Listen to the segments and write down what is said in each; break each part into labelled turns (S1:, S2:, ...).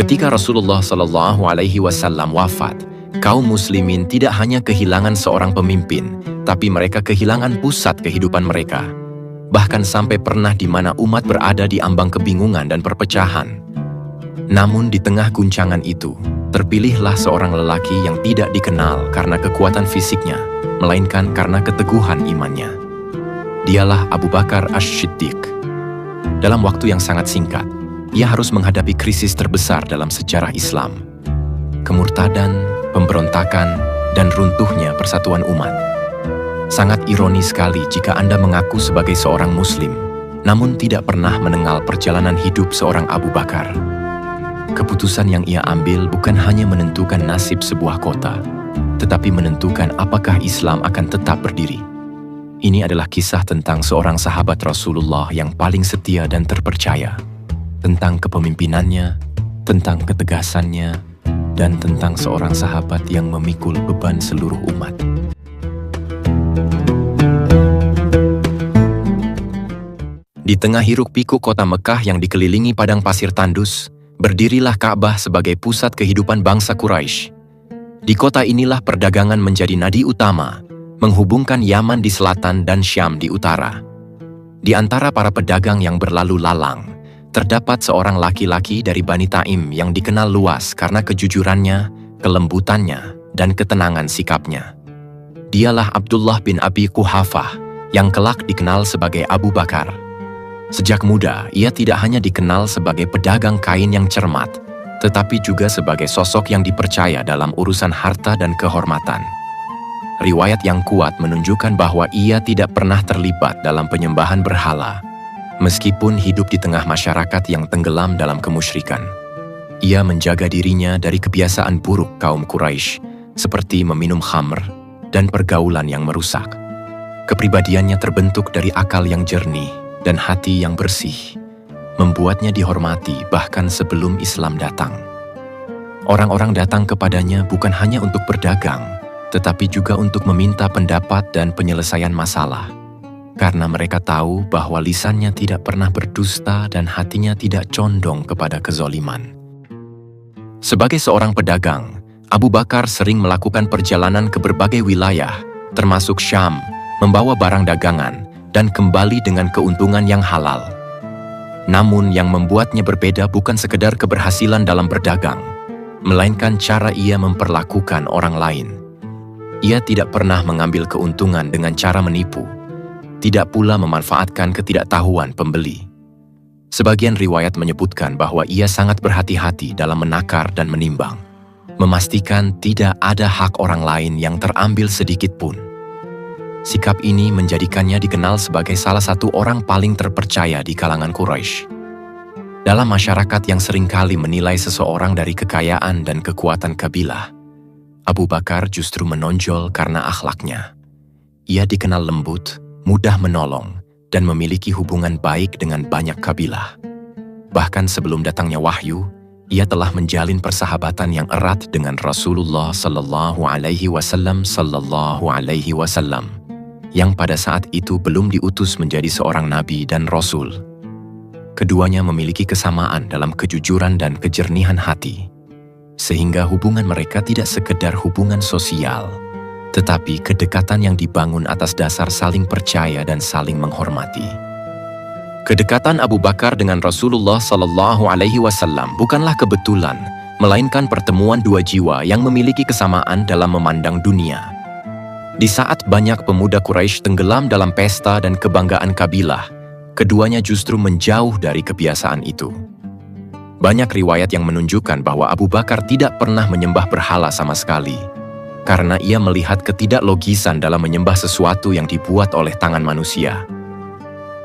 S1: Ketika Rasulullah Shallallahu Alaihi Wasallam wafat, kaum muslimin tidak hanya kehilangan seorang pemimpin, tapi mereka kehilangan pusat kehidupan mereka. Bahkan sampai pernah di mana umat berada di ambang kebingungan dan perpecahan. Namun di tengah guncangan itu, terpilihlah seorang lelaki yang tidak dikenal karena kekuatan fisiknya, melainkan karena keteguhan imannya. Dialah Abu Bakar Ash-Shiddiq. Dalam waktu yang sangat singkat, ia harus menghadapi krisis terbesar dalam sejarah Islam. Kemurtadan, pemberontakan, dan runtuhnya persatuan umat. Sangat ironis sekali jika Anda mengaku sebagai seorang Muslim, namun tidak pernah mengenal perjalanan hidup seorang Abu Bakar. Keputusan yang ia ambil bukan hanya menentukan nasib sebuah kota, tetapi menentukan apakah Islam akan tetap berdiri. Ini adalah kisah tentang seorang sahabat Rasulullah yang paling setia dan terpercaya, tentang kepemimpinannya, tentang ketegasannya, dan tentang seorang sahabat yang memikul beban seluruh umat. Di tengah hiruk-pikuk kota Mekah yang dikelilingi padang pasir tandus, berdirilah Ka'bah sebagai pusat kehidupan bangsa Quraisy. Di kota inilah perdagangan menjadi nadi utama, menghubungkan Yaman di selatan dan Syam di utara. Di antara para pedagang yang berlalu lalang, terdapat seorang laki-laki dari Bani Taim yang dikenal luas karena kejujurannya, kelembutannya, dan ketenangan sikapnya. Dialah Abdullah bin Abi Quhafah yang kelak dikenal sebagai Abu Bakar. Sejak muda, ia tidak hanya dikenal sebagai pedagang kain yang cermat, tetapi juga sebagai sosok yang dipercaya dalam urusan harta dan kehormatan. Riwayat yang kuat menunjukkan bahwa ia tidak pernah terlibat dalam penyembahan berhala, meskipun hidup di tengah masyarakat yang tenggelam dalam kemusyrikan. Ia menjaga dirinya dari kebiasaan buruk kaum Quraisy, seperti meminum khamr dan pergaulan yang merusak. Kepribadiannya terbentuk dari akal yang jernih dan hati yang bersih, membuatnya dihormati bahkan sebelum Islam datang. Orang-orang datang kepadanya bukan hanya untuk berdagang, tetapi juga untuk meminta pendapat dan penyelesaian masalah. Karena mereka tahu bahwa lisannya tidak pernah berdusta dan hatinya tidak condong kepada kezoliman. Sebagai seorang pedagang, Abu Bakar sering melakukan perjalanan ke berbagai wilayah, termasuk Syam, membawa barang dagangan, dan kembali dengan keuntungan yang halal. Namun yang membuatnya berbeda bukan sekedar keberhasilan dalam berdagang, melainkan cara ia memperlakukan orang lain. Ia tidak pernah mengambil keuntungan dengan cara menipu, tidak pula memanfaatkan ketidaktahuan pembeli. Sebagian riwayat menyebutkan bahwa ia sangat berhati-hati dalam menakar dan menimbang, memastikan tidak ada hak orang lain yang terambil sedikit pun. Sikap ini menjadikannya dikenal sebagai salah satu orang paling terpercaya di kalangan Quraisy. Dalam masyarakat yang seringkali menilai seseorang dari kekayaan dan kekuatan kabilah, Abu Bakar justru menonjol karena akhlaknya. Ia dikenal lembut, mudah menolong, dan memiliki hubungan baik dengan banyak kabilah. Bahkan sebelum datangnya wahyu, ia telah menjalin persahabatan yang erat dengan Rasulullah Sallallahu Alaihi Wasallam yang pada saat itu belum diutus menjadi seorang nabi dan rasul. Keduanya memiliki kesamaan dalam kejujuran dan kejernihan hati, sehingga hubungan mereka tidak sekedar hubungan sosial, tetapi kedekatan yang dibangun atas dasar saling percaya dan saling menghormati. Kedekatan Abu Bakar dengan Rasulullah Sallallahu Alaihi Wasallam bukanlah kebetulan, melainkan pertemuan dua jiwa yang memiliki kesamaan dalam memandang dunia. Di saat banyak pemuda Quraisy tenggelam dalam pesta dan kebanggaan kabilah, keduanya justru menjauh dari kebiasaan itu. Banyak riwayat yang menunjukkan bahwa Abu Bakar tidak pernah menyembah berhala sama sekali, karena ia melihat ketidaklogisan dalam menyembah sesuatu yang dibuat oleh tangan manusia.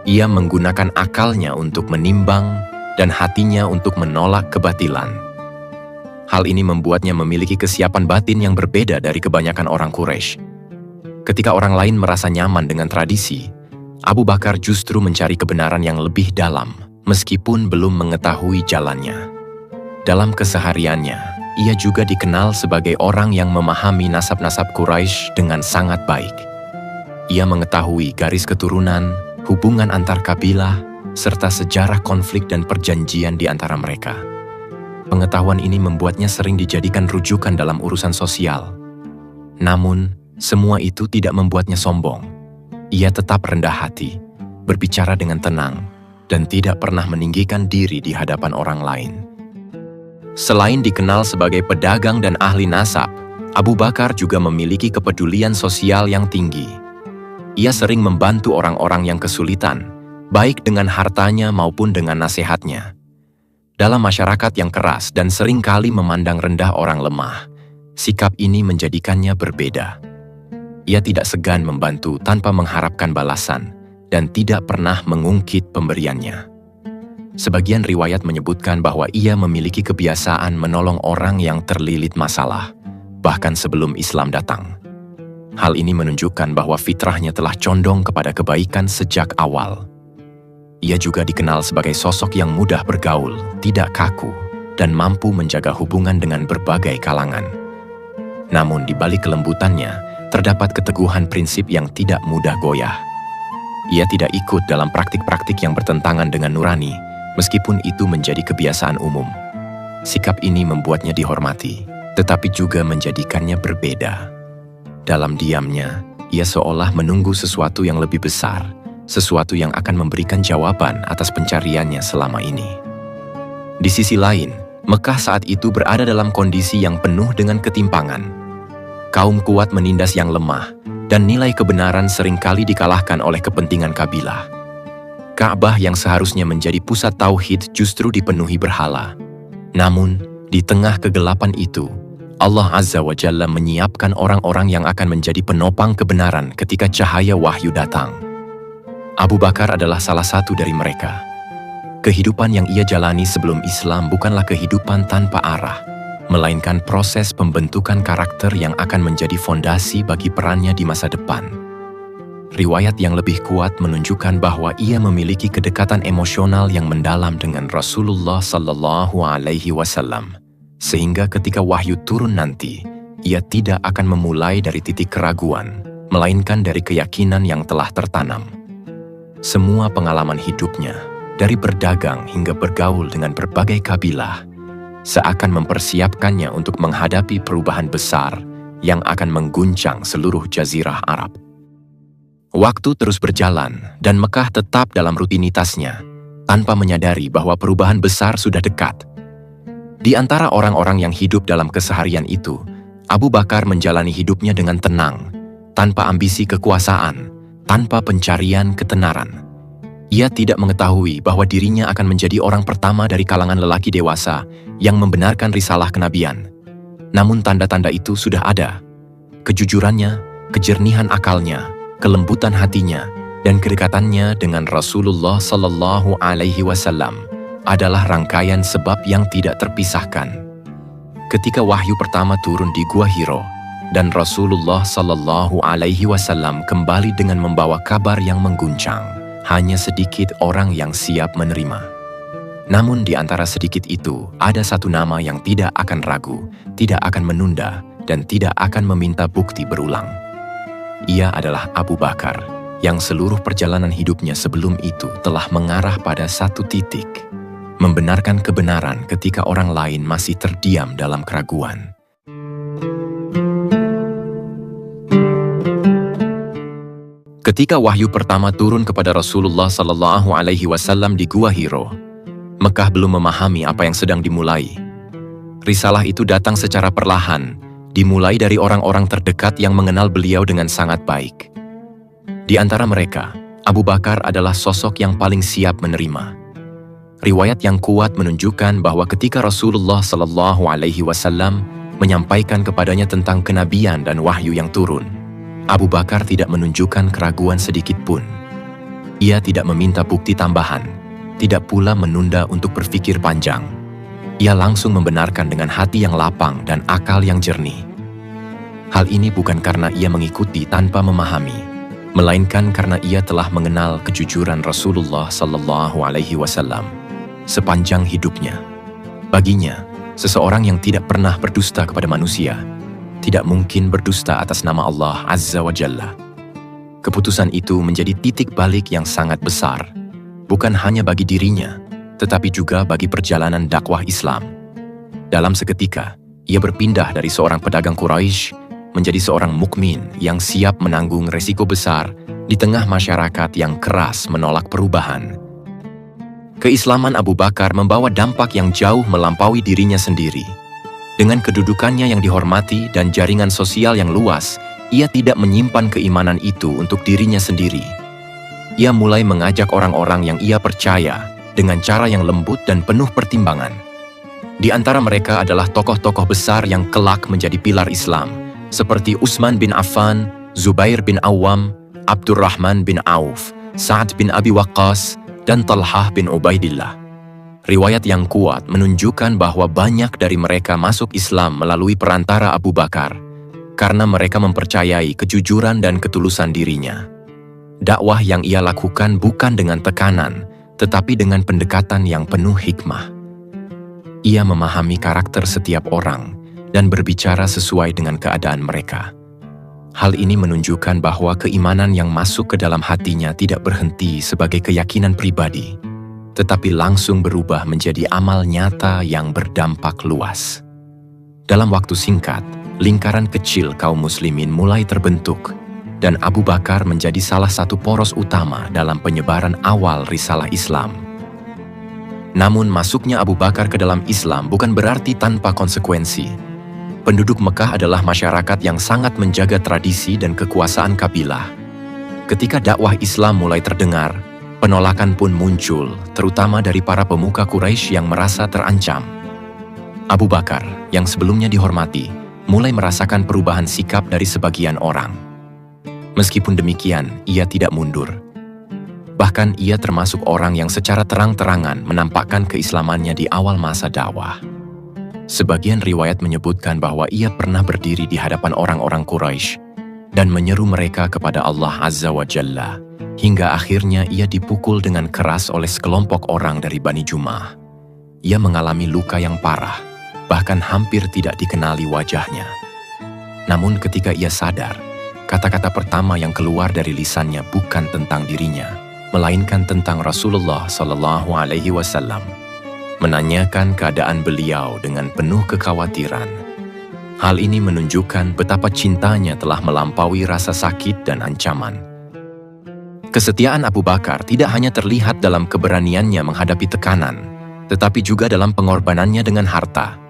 S1: Ia menggunakan akalnya untuk menimbang dan hatinya untuk menolak kebatilan. Hal ini membuatnya memiliki kesiapan batin yang berbeda dari kebanyakan orang Quraisy. Ketika orang lain merasa nyaman dengan tradisi, Abu Bakar justru mencari kebenaran yang lebih dalam, meskipun belum mengetahui jalannya. Dalam kesehariannya, ia juga dikenal sebagai orang yang memahami nasab-nasab Quraisy dengan sangat baik. Ia mengetahui garis keturunan, hubungan antar kabilah, serta sejarah konflik dan perjanjian di antara mereka. Pengetahuan ini membuatnya sering dijadikan rujukan dalam urusan sosial. Namun, semua itu tidak membuatnya sombong. Ia tetap rendah hati, berbicara dengan tenang, dan tidak pernah meninggikan diri di hadapan orang lain. Selain dikenal sebagai pedagang dan ahli nasab, Abu Bakar juga memiliki kepedulian sosial yang tinggi. Ia sering membantu orang-orang yang kesulitan, baik dengan hartanya maupun dengan nasihatnya. Dalam masyarakat yang keras dan seringkali memandang rendah orang lemah, sikap ini menjadikannya berbeda. Ia tidak segan membantu tanpa mengharapkan balasan dan tidak pernah mengungkit pemberiannya. Sebagian riwayat menyebutkan bahwa ia memiliki kebiasaan menolong orang yang terlilit masalah, bahkan sebelum Islam datang. Hal ini menunjukkan bahwa fitrahnya telah condong kepada kebaikan sejak awal. Ia juga dikenal sebagai sosok yang mudah bergaul, tidak kaku, dan mampu menjaga hubungan dengan berbagai kalangan. Namun di balik kelembutannya, terdapat keteguhan prinsip yang tidak mudah goyah. Ia tidak ikut dalam praktik-praktik yang bertentangan dengan nurani, meskipun itu menjadi kebiasaan umum. Sikap ini membuatnya dihormati, tetapi juga menjadikannya berbeda. Dalam diamnya, ia seolah menunggu sesuatu yang lebih besar, sesuatu yang akan memberikan jawaban atas pencariannya selama ini. Di sisi lain, Mekah saat itu berada dalam kondisi yang penuh dengan ketimpangan. Kaum kuat menindas yang lemah, dan nilai kebenaran seringkali dikalahkan oleh kepentingan kabilah. Ka'bah yang seharusnya menjadi pusat tauhid justru dipenuhi berhala. Namun, di tengah kegelapan itu, Allah Azza wa Jalla menyiapkan orang-orang yang akan menjadi penopang kebenaran ketika cahaya wahyu datang. Abu Bakar adalah salah satu dari mereka. Kehidupan yang ia jalani sebelum Islam bukanlah kehidupan tanpa arah, melainkan proses pembentukan karakter yang akan menjadi fondasi bagi perannya di masa depan. Riwayat yang lebih kuat menunjukkan bahwa ia memiliki kedekatan emosional yang mendalam dengan Rasulullah Sallallahu Alaihi Wasallam, sehingga ketika wahyu turun nanti, ia tidak akan memulai dari titik keraguan, melainkan dari keyakinan yang telah tertanam. Semua pengalaman hidupnya, dari berdagang hingga bergaul dengan berbagai kabilah, seakan mempersiapkannya untuk menghadapi perubahan besar yang akan mengguncang seluruh jazirah Arab. Waktu terus berjalan dan Mekah tetap dalam rutinitasnya, tanpa menyadari bahwa perubahan besar sudah dekat. Di antara orang-orang yang hidup dalam keseharian itu, Abu Bakar menjalani hidupnya dengan tenang, tanpa ambisi kekuasaan, tanpa pencarian ketenaran. Ia tidak mengetahui bahwa dirinya akan menjadi orang pertama dari kalangan lelaki dewasa yang membenarkan risalah kenabian. Namun tanda-tanda itu sudah ada. Kejujurannya, kejernihan akalnya, kelembutan hatinya, dan kedekatannya dengan Rasulullah Sallallahu Alaihi Wasallam adalah rangkaian sebab yang tidak terpisahkan. Ketika wahyu pertama turun di Gua Hiro, dan Rasulullah Sallallahu Alaihi Wasallam kembali dengan membawa kabar yang mengguncang, hanya sedikit orang yang siap menerima. Namun di antara sedikit itu, ada satu nama yang tidak akan ragu, tidak akan menunda, dan tidak akan meminta bukti berulang. Ia adalah Abu Bakar, yang seluruh perjalanan hidupnya sebelum itu telah mengarah pada satu titik, membenarkan kebenaran ketika orang lain masih terdiam dalam keraguan. Ketika wahyu pertama turun kepada Rasulullah Sallallahu Alaihi Wasallam di Gua Hiro, Mekah belum memahami apa yang sedang dimulai. Risalah itu datang secara perlahan, dimulai dari orang-orang terdekat yang mengenal beliau dengan sangat baik. Di antara mereka, Abu Bakar adalah sosok yang paling siap menerima. Riwayat yang kuat menunjukkan bahwa ketika Rasulullah Sallallahu Alaihi Wasallam menyampaikan kepadanya tentang kenabian dan wahyu yang turun, Abu Bakar tidak menunjukkan keraguan sedikit pun. Ia tidak meminta bukti tambahan, tidak pula menunda untuk berpikir panjang. Ia langsung membenarkan dengan hati yang lapang dan akal yang jernih. Hal ini bukan karena ia mengikuti tanpa memahami, melainkan karena ia telah mengenal kejujuran Rasulullah Sallallahu Alaihi Wasallam sepanjang hidupnya. Baginya, seseorang yang tidak pernah berdusta kepada manusia tidak mungkin berdusta atas nama Allah Azza wa Jalla. Keputusan itu menjadi titik balik yang sangat besar, bukan hanya bagi dirinya, tetapi juga bagi perjalanan dakwah Islam. Dalam seketika, ia berpindah dari seorang pedagang Quraisy menjadi seorang mukmin yang siap menanggung resiko besar di tengah masyarakat yang keras menolak perubahan. Keislaman Abu Bakar membawa dampak yang jauh melampaui dirinya sendiri. Dengan kedudukannya yang dihormati dan jaringan sosial yang luas, ia tidak menyimpan keimanan itu untuk dirinya sendiri. Ia mulai mengajak orang-orang yang ia percaya dengan cara yang lembut dan penuh pertimbangan. Di antara mereka adalah tokoh-tokoh besar yang kelak menjadi pilar Islam, seperti Utsman bin Affan, Zubair bin Awam, Abdurrahman bin Auf, Sa'ad bin Abi Waqqas, dan Talhah bin Ubaidillah. Riwayat yang kuat menunjukkan bahwa banyak dari mereka masuk Islam melalui perantara Abu Bakar, karena mereka mempercayai kejujuran dan ketulusan dirinya. Dakwah yang ia lakukan bukan dengan tekanan, tetapi dengan pendekatan yang penuh hikmah. Ia memahami karakter setiap orang dan berbicara sesuai dengan keadaan mereka. Hal ini menunjukkan bahwa keimanan yang masuk ke dalam hatinya tidak berhenti sebagai keyakinan pribadi, tetapi langsung berubah menjadi amal nyata yang berdampak luas. Dalam waktu singkat, lingkaran kecil kaum muslimin mulai terbentuk, dan Abu Bakar menjadi salah satu poros utama dalam penyebaran awal risalah Islam. Namun masuknya Abu Bakar ke dalam Islam bukan berarti tanpa konsekuensi. Penduduk Mekah adalah masyarakat yang sangat menjaga tradisi dan kekuasaan kabilah. Ketika dakwah Islam mulai terdengar, penolakan pun muncul, terutama dari para pemuka Quraisy yang merasa terancam. Abu Bakar, yang sebelumnya dihormati, mulai merasakan perubahan sikap dari sebagian orang. Meskipun demikian, ia tidak mundur. Bahkan ia termasuk orang yang secara terang-terangan menampakkan keislamannya di awal masa dakwah. Sebagian riwayat menyebutkan bahwa ia pernah berdiri di hadapan orang-orang Quraisy dan menyeru mereka kepada Allah Azza wa Jalla, hingga akhirnya ia dipukul dengan keras oleh sekelompok orang dari Bani Jumah. Ia mengalami luka yang parah, bahkan hampir tidak dikenali wajahnya. Namun ketika ia sadar, kata-kata pertama yang keluar dari lisannya bukan tentang dirinya, melainkan tentang Rasulullah Shallallahu Alaihi Wasallam. Menanyakan keadaan beliau dengan penuh kekhawatiran. Hal ini menunjukkan betapa cintanya telah melampaui rasa sakit dan ancaman. Kesetiaan Abu Bakar tidak hanya terlihat dalam keberaniannya menghadapi tekanan, tetapi juga dalam pengorbanannya dengan harta.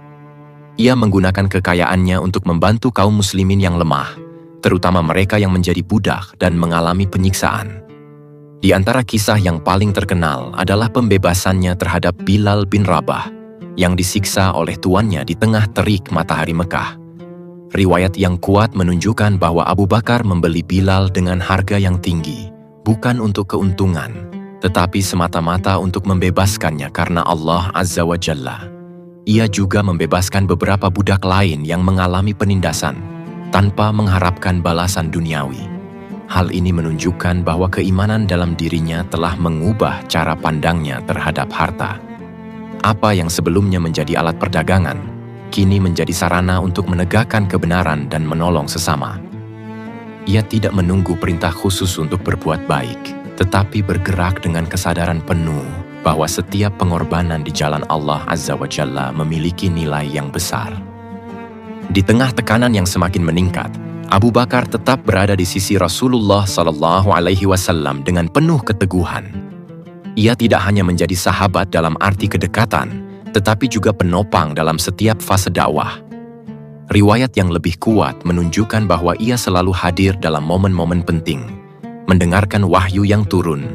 S1: Ia menggunakan kekayaannya untuk membantu kaum muslimin yang lemah, terutama mereka yang menjadi budak dan mengalami penyiksaan. Di antara kisah yang paling terkenal adalah pembebasannya terhadap Bilal bin Rabah yang disiksa oleh tuannya di tengah terik matahari Mekah. Riwayat yang kuat menunjukkan bahwa Abu Bakar membeli Bilal dengan harga yang tinggi, bukan untuk keuntungan, tetapi semata-mata untuk membebaskannya karena Allah Azza wa Jalla. Ia juga membebaskan beberapa budak lain yang mengalami penindasan, tanpa mengharapkan balasan duniawi. Hal ini menunjukkan bahwa keimanan dalam dirinya telah mengubah cara pandangnya terhadap harta. Apa yang sebelumnya menjadi alat perdagangan, kini menjadi sarana untuk menegakkan kebenaran dan menolong sesama. Ia tidak menunggu perintah khusus untuk berbuat baik, tetapi bergerak dengan kesadaran penuh bahwa setiap pengorbanan di jalan Allah Azza wa Jalla memiliki nilai yang besar. Di tengah tekanan yang semakin meningkat, Abu Bakar tetap berada di sisi Rasulullah Shallallahu Alaihi Wasallam dengan penuh keteguhan. Ia tidak hanya menjadi sahabat dalam arti kedekatan, tetapi juga penopang dalam setiap fase dakwah. Riwayat yang lebih kuat menunjukkan bahwa ia selalu hadir dalam momen-momen penting, mendengarkan wahyu yang turun,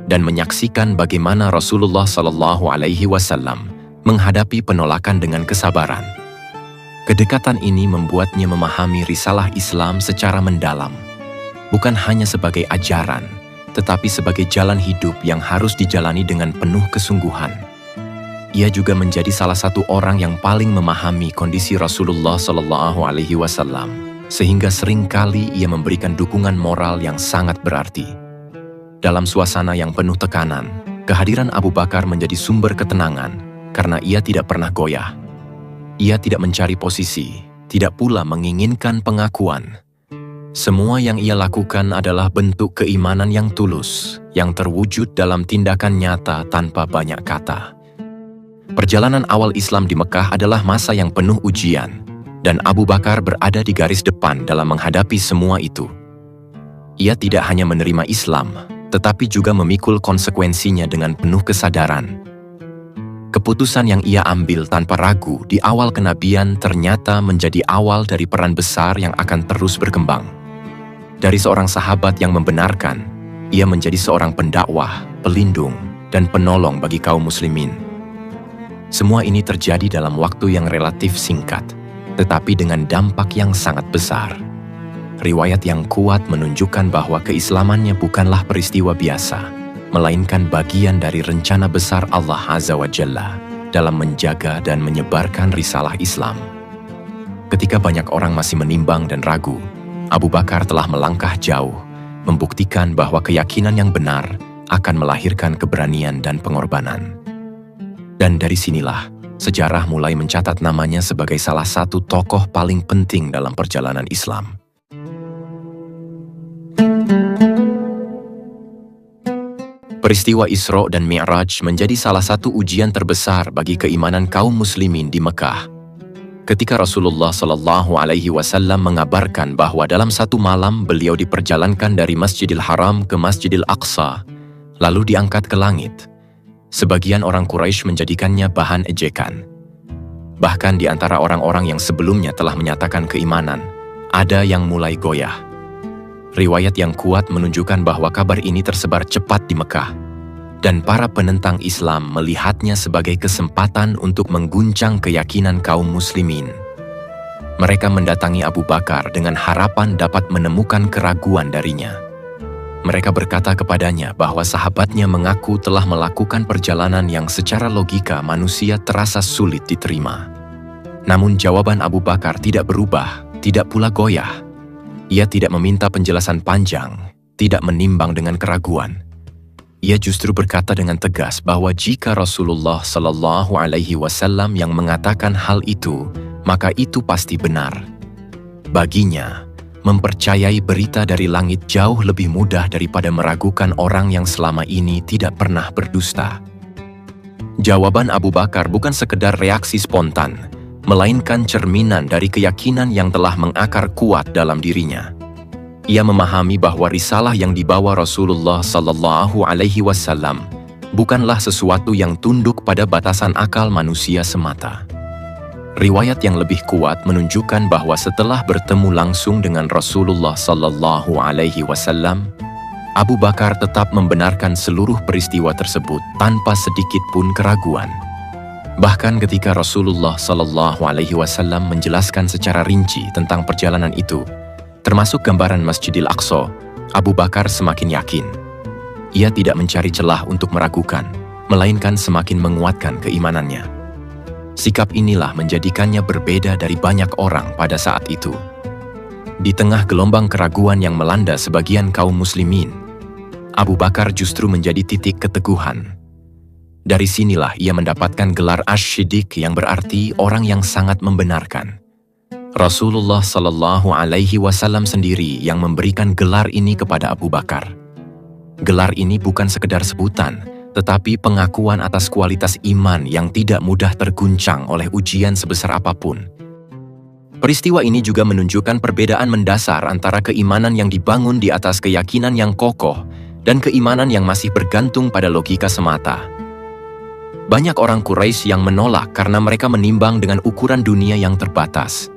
S1: dan menyaksikan bagaimana Rasulullah Shallallahu Alaihi Wasallam menghadapi penolakan dengan kesabaran. Kedekatan ini membuatnya memahami risalah Islam secara mendalam, bukan hanya sebagai ajaran, tetapi sebagai jalan hidup yang harus dijalani dengan penuh kesungguhan. Ia juga menjadi salah satu orang yang paling memahami kondisi Rasulullah Shallallahu Alaihi Wasallam, sehingga seringkali ia memberikan dukungan moral yang sangat berarti. Dalam suasana yang penuh tekanan, kehadiran Abu Bakar menjadi sumber ketenangan karena ia tidak pernah goyah. Ia tidak mencari posisi, tidak pula menginginkan pengakuan. Semua yang ia lakukan adalah bentuk keimanan yang tulus, yang terwujud dalam tindakan nyata tanpa banyak kata. Perjalanan awal Islam di Mekah adalah masa yang penuh ujian, dan Abu Bakar berada di garis depan dalam menghadapi semua itu. Ia tidak hanya menerima Islam, tetapi juga memikul konsekuensinya dengan penuh kesadaran. Keputusan yang ia ambil tanpa ragu di awal kenabian ternyata menjadi awal dari peran besar yang akan terus berkembang. Dari seorang sahabat yang membenarkan, ia menjadi seorang pendakwah, pelindung, dan penolong bagi kaum muslimin. Semua ini terjadi dalam waktu yang relatif singkat, tetapi dengan dampak yang sangat besar. Riwayat yang kuat menunjukkan bahwa keislamannya bukanlah peristiwa biasa, melainkan bagian dari rencana besar Allah Azza wa Jalla dalam menjaga dan menyebarkan risalah Islam. Ketika banyak orang masih menimbang dan ragu, Abu Bakar telah melangkah jauh, membuktikan bahwa keyakinan yang benar akan melahirkan keberanian dan pengorbanan. Dan dari sinilah, sejarah mulai mencatat namanya sebagai salah satu tokoh paling penting dalam perjalanan Islam. Peristiwa Isra dan Mi'raj menjadi salah satu ujian terbesar bagi keimanan kaum muslimin di Mekah. Ketika Rasulullah SAW mengabarkan bahwa dalam satu malam beliau diperjalankan dari Masjidil Haram ke Masjidil Aqsa, lalu diangkat ke langit, sebagian orang Quraisy menjadikannya bahan ejekan. Bahkan di antara orang-orang yang sebelumnya telah menyatakan keimanan, ada yang mulai goyah. Riwayat yang kuat menunjukkan bahwa kabar ini tersebar cepat di Mekah, dan para penentang Islam melihatnya sebagai kesempatan untuk mengguncang keyakinan kaum muslimin. Mereka mendatangi Abu Bakar dengan harapan dapat menemukan keraguan darinya. Mereka berkata kepadanya bahwa sahabatnya mengaku telah melakukan perjalanan yang secara logika manusia terasa sulit diterima. Namun jawaban Abu Bakar tidak berubah, tidak pula goyah. Ia tidak meminta penjelasan panjang, tidak menimbang dengan keraguan. Ia justru berkata dengan tegas bahwa jika Rasulullah SAW yang mengatakan hal itu, maka itu pasti benar. Baginya, mempercayai berita dari langit jauh lebih mudah daripada meragukan orang yang selama ini tidak pernah berdusta. Jawaban Abu Bakar bukan sekedar reaksi spontan, melainkan cerminan dari keyakinan yang telah mengakar kuat dalam dirinya. Ia memahami bahwa risalah yang dibawa Rasulullah SAW bukanlah sesuatu yang tunduk pada batasan akal manusia semata. Riwayat yang lebih kuat menunjukkan bahwa setelah bertemu langsung dengan Rasulullah SAW, Abu Bakar tetap membenarkan seluruh peristiwa tersebut tanpa sedikit pun keraguan. Bahkan ketika Rasulullah SAW menjelaskan secara rinci tentang perjalanan itu, termasuk gambaran Masjidil Aqsa, Abu Bakar semakin yakin. Ia tidak mencari celah untuk meragukan, melainkan semakin menguatkan keimanannya. Sikap inilah menjadikannya berbeda dari banyak orang pada saat itu. Di tengah gelombang keraguan yang melanda sebagian kaum muslimin, Abu Bakar justru menjadi titik keteguhan. Dari sinilah ia mendapatkan gelar Asy-Syiddiq yang berarti orang yang sangat membenarkan. Rasulullah SAW sendiri yang memberikan gelar ini kepada Abu Bakar. Gelar ini bukan sekedar sebutan, tetapi pengakuan atas kualitas iman yang tidak mudah terguncang oleh ujian sebesar apapun. Peristiwa ini juga menunjukkan perbedaan mendasar antara keimanan yang dibangun di atas keyakinan yang kokoh dan keimanan yang masih bergantung pada logika semata. Banyak orang Quraisy yang menolak karena mereka menimbang dengan ukuran dunia yang terbatas.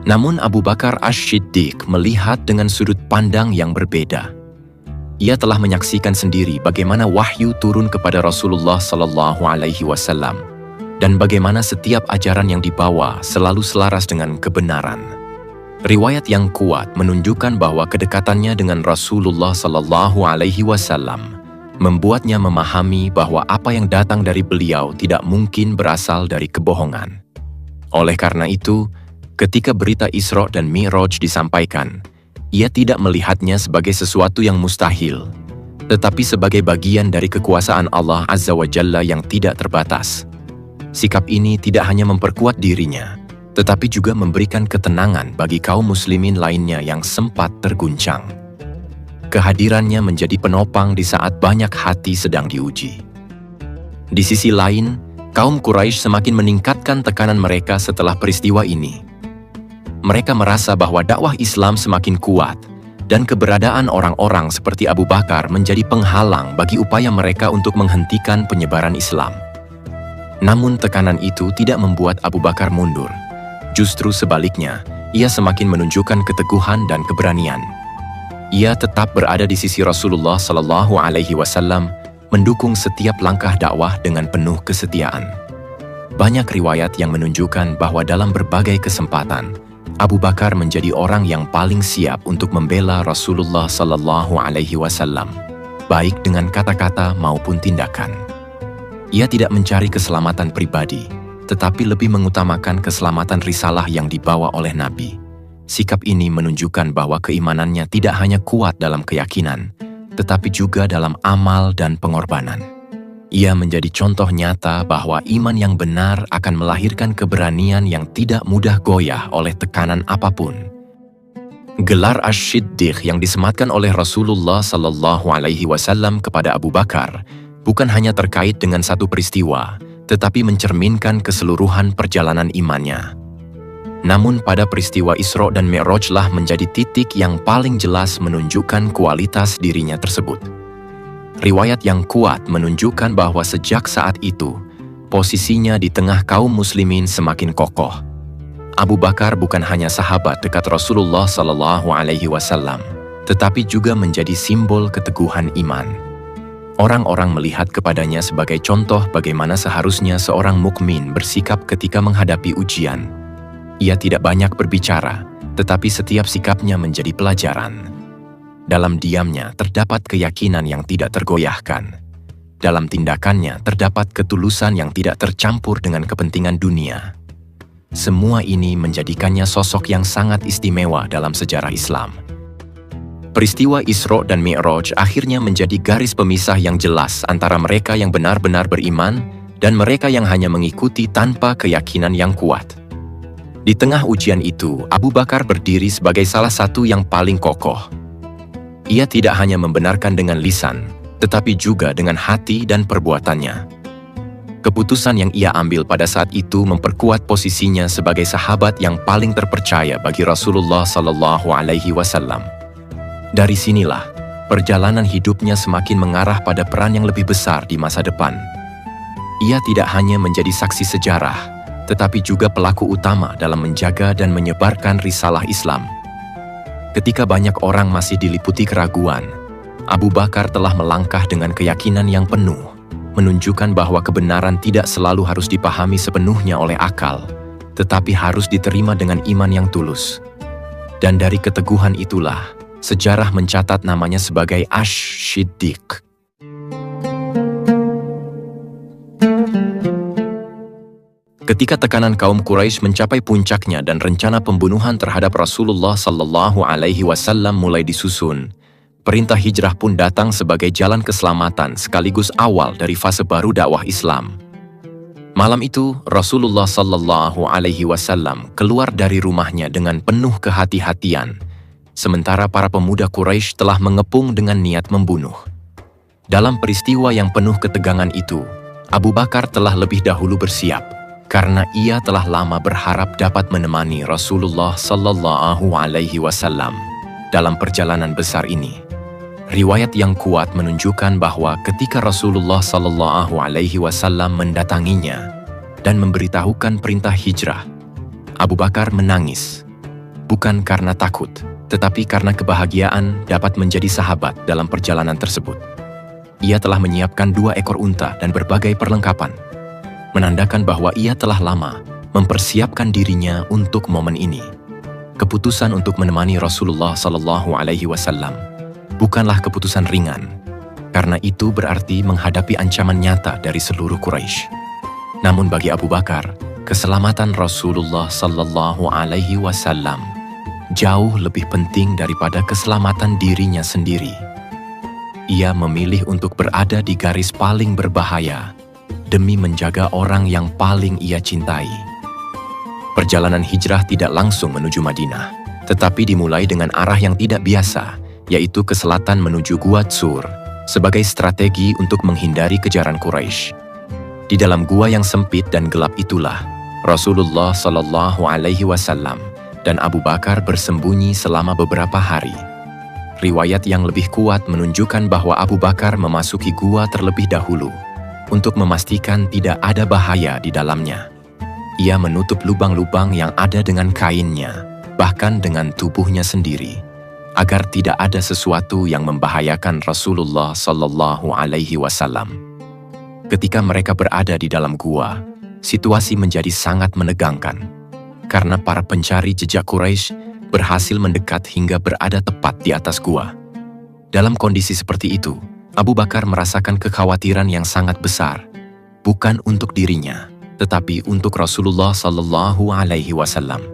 S1: Namun Abu Bakar Asy-Syiddiq melihat dengan sudut pandang yang berbeda. Ia telah menyaksikan sendiri bagaimana wahyu turun kepada Rasulullah SAW dan bagaimana setiap ajaran yang dibawa selalu selaras dengan kebenaran. Riwayat yang kuat menunjukkan bahwa kedekatannya dengan Rasulullah SAW membuatnya memahami bahwa apa yang datang dari beliau tidak mungkin berasal dari kebohongan. Oleh karena itu, ketika berita Isra dan Mi'raj disampaikan, ia tidak melihatnya sebagai sesuatu yang mustahil, tetapi sebagai bagian dari kekuasaan Allah Azza wa Jalla yang tidak terbatas. Sikap ini tidak hanya memperkuat dirinya, tetapi juga memberikan ketenangan bagi kaum muslimin lainnya yang sempat terguncang. Kehadirannya menjadi penopang di saat banyak hati sedang diuji. Di sisi lain, Kaum Quraisy semakin meningkatkan tekanan mereka setelah peristiwa ini. Mereka merasa bahwa dakwah Islam semakin kuat, dan keberadaan orang-orang seperti Abu Bakar menjadi penghalang bagi upaya mereka untuk menghentikan penyebaran Islam. Namun tekanan itu tidak membuat Abu Bakar mundur. Justru sebaliknya, ia semakin menunjukkan keteguhan dan keberanian. Ia tetap berada di sisi Rasulullah SAW, mendukung setiap langkah dakwah dengan penuh kesetiaan. Banyak riwayat yang menunjukkan bahwa dalam berbagai kesempatan, Abu Bakar menjadi orang yang paling siap untuk membela Rasulullah SAW, baik dengan kata-kata maupun tindakan. Ia tidak mencari keselamatan pribadi, tetapi lebih mengutamakan keselamatan risalah yang dibawa oleh Nabi. Sikap ini menunjukkan bahwa keimanannya tidak hanya kuat dalam keyakinan, tetapi juga dalam amal dan pengorbanan. Ia menjadi contoh nyata bahwa iman yang benar akan melahirkan keberanian yang tidak mudah goyah oleh tekanan apapun. Gelar Asy-Syiddiq yang disematkan oleh Rasulullah SAW kepada Abu Bakar bukan hanya terkait dengan satu peristiwa, tetapi mencerminkan keseluruhan perjalanan imannya. Namun pada peristiwa Isra dan Mi'rajlah menjadi titik yang paling jelas menunjukkan kualitas dirinya tersebut. Riwayat yang kuat menunjukkan bahwa sejak saat itu, posisinya di tengah kaum muslimin semakin kokoh. Abu Bakar bukan hanya sahabat dekat Rasulullah SAW, tetapi juga menjadi simbol keteguhan iman. Orang-orang melihat kepadanya sebagai contoh bagaimana seharusnya seorang mukmin bersikap ketika menghadapi ujian. Ia tidak banyak berbicara, tetapi setiap sikapnya menjadi pelajaran. Dalam diamnya terdapat keyakinan yang tidak tergoyahkan. Dalam tindakannya terdapat ketulusan yang tidak tercampur dengan kepentingan dunia. Semua ini menjadikannya sosok yang sangat istimewa dalam sejarah Islam. Peristiwa Isra dan Mi'raj akhirnya menjadi garis pemisah yang jelas antara mereka yang benar-benar beriman dan mereka yang hanya mengikuti tanpa keyakinan yang kuat. Di tengah ujian itu, Abu Bakar berdiri sebagai salah satu yang paling kokoh. Ia tidak hanya membenarkan dengan lisan, tetapi juga dengan hati dan perbuatannya. Keputusan yang ia ambil pada saat itu memperkuat posisinya sebagai sahabat yang paling terpercaya bagi Rasulullah SAW. Dari sinilah, perjalanan hidupnya semakin mengarah pada peran yang lebih besar di masa depan. Ia tidak hanya menjadi saksi sejarah, tetapi juga pelaku utama dalam menjaga dan menyebarkan risalah Islam. Ketika banyak orang masih diliputi keraguan, Abu Bakar telah melangkah dengan keyakinan yang penuh, menunjukkan bahwa kebenaran tidak selalu harus dipahami sepenuhnya oleh akal, tetapi harus diterima dengan iman yang tulus. Dan dari keteguhan itulah, sejarah mencatat namanya sebagai Asy-Syiddiq. Ketika tekanan kaum Quraisy mencapai puncaknya dan rencana pembunuhan terhadap Rasulullah SAW mulai disusun, perintah hijrah pun datang sebagai jalan keselamatan sekaligus awal dari fase baru dakwah Islam. Malam itu, Rasulullah SAW keluar dari rumahnya dengan penuh kehati-hatian, sementara para pemuda Quraisy telah mengepung dengan niat membunuh. Dalam peristiwa yang penuh ketegangan itu, Abu Bakar telah lebih dahulu bersiap, karena ia telah lama berharap dapat menemani Rasulullah SAW dalam perjalanan besar ini. Riwayat yang kuat menunjukkan bahwa ketika Rasulullah SAW mendatanginya dan memberitahukan perintah hijrah, Abu Bakar menangis, bukan karena takut, tetapi karena kebahagiaan dapat menjadi sahabat dalam perjalanan tersebut. Ia telah menyiapkan 2 ekor unta dan berbagai perlengkapan, menandakan bahwa ia telah lama mempersiapkan dirinya untuk momen ini. Keputusan untuk menemani Rasulullah SAW bukanlah keputusan ringan, karena itu berarti menghadapi ancaman nyata dari seluruh Quraisy. Namun bagi Abu Bakar, keselamatan Rasulullah SAW jauh lebih penting daripada keselamatan dirinya sendiri. Ia memilih untuk berada di garis paling berbahaya demi menjaga orang yang paling ia cintai. Perjalanan hijrah tidak langsung menuju Madinah, tetapi dimulai dengan arah yang tidak biasa, yaitu ke selatan menuju Gua Tsur, sebagai strategi untuk menghindari kejaran Quraisy. Di dalam gua yang sempit dan gelap itulah, Rasulullah Shallallahu Alaihi Wasallam dan Abu Bakar bersembunyi selama beberapa hari. Riwayat yang lebih kuat menunjukkan bahwa Abu Bakar memasuki gua terlebih dahulu untuk memastikan tidak ada bahaya di dalamnya. Ia menutup lubang-lubang yang ada dengan kainnya, bahkan dengan tubuhnya sendiri, agar tidak ada sesuatu yang membahayakan Rasulullah Shallallahu Alaihi Wasallam. Ketika mereka berada di dalam gua, situasi menjadi sangat menegangkan, karena para pencari jejak Quraisy berhasil mendekat hingga berada tepat di atas gua. Dalam kondisi seperti itu, Abu Bakar merasakan kekhawatiran yang sangat besar, bukan untuk dirinya, tetapi untuk Rasulullah Shallallahu Alaihi Wasallam.